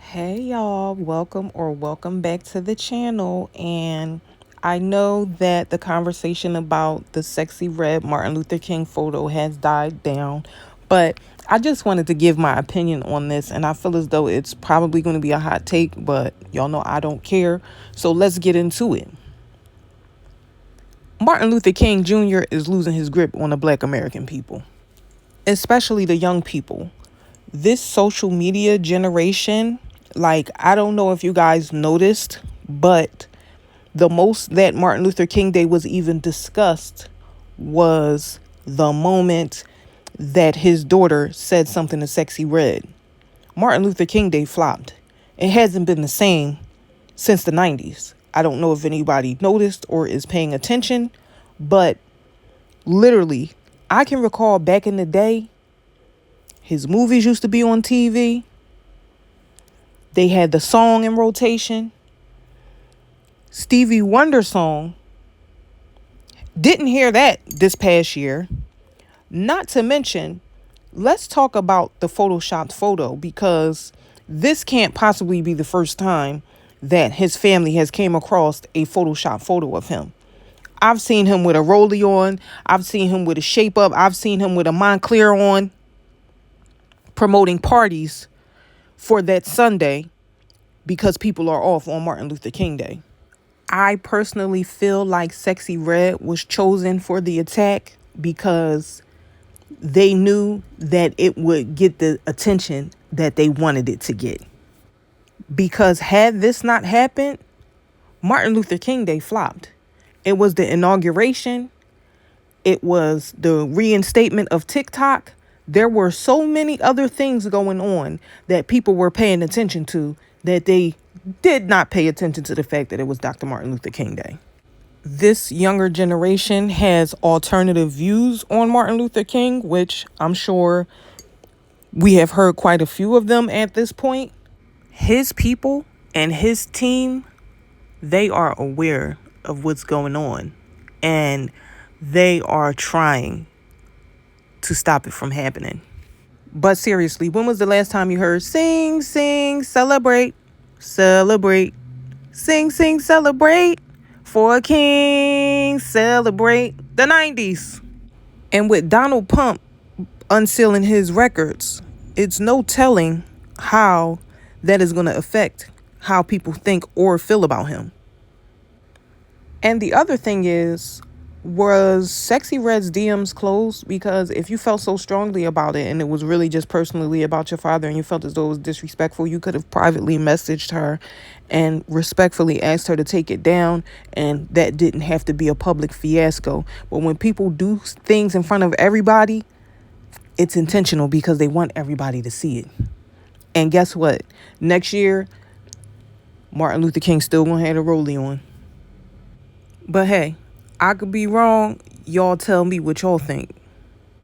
Hey y'all, welcome back to the channel. And I know that the conversation about the sexy red Martin Luther King photo has died down, but I just wanted to give my opinion on this, and I feel as though it's probably going to be a hot take, but y'all know I don't care. So let's get into it. Martin Luther King Jr. is losing his grip on the Black American people, especially the young people. This social media generation, like, I don't know if you guys noticed, but the most that Martin Luther King Day was even discussed was the moment that his daughter said something to Sexy Red. Martin Luther King Day flopped. It hasn't been the same since the 90s. I don't know if anybody noticed or is paying attention, but literally, I can recall back in the day, his movies used to be on TV. They had the song in rotation. Stevie Wonder song. Didn't hear that this past year. Not to mention, let's talk about the photoshopped photo, because this can't possibly be the first time that his family has came across a photoshopped photo of him. I've seen him with a rollie on. I've seen him with a shape up. I've seen him with a Montclair on, promoting parties for that Sunday because people are off on Martin Luther King Day. I personally feel like Sexy Red was chosen for the attack because they knew that it would get the attention that they wanted it to get. Because had this not happened, Martin Luther King Day flopped. It was the inauguration. It was the reinstatement of TikTok. There were so many other things going on that people were paying attention to that they did not pay attention to the fact that it was Dr. Martin Luther King Day. This younger generation has alternative views on Martin Luther King, which I'm sure we have heard quite a few of them at this point. His people and his team, they are aware of what's going on, and they are trying to stop it from happening. But seriously, when was the last time you heard sing, sing, celebrate, celebrate, sing, sing, celebrate, for a king, celebrate? The 90s. And with Donald Pump unsealing his records, it's no telling how that is going to affect how people think or feel about him. And the other thing is, was Sexy Red's DMs closed? Because if you felt so strongly about it and it was really just personally about your father and you felt as though it was disrespectful, you could have privately messaged her and respectfully asked her to take it down, and that didn't have to be a public fiasco. But when people do things in front of everybody, it's intentional because they want everybody to see it. And guess what? Next year, Martin Luther King still gonna have a rollie on. But hey, I could be wrong. Y'all tell me what y'all think.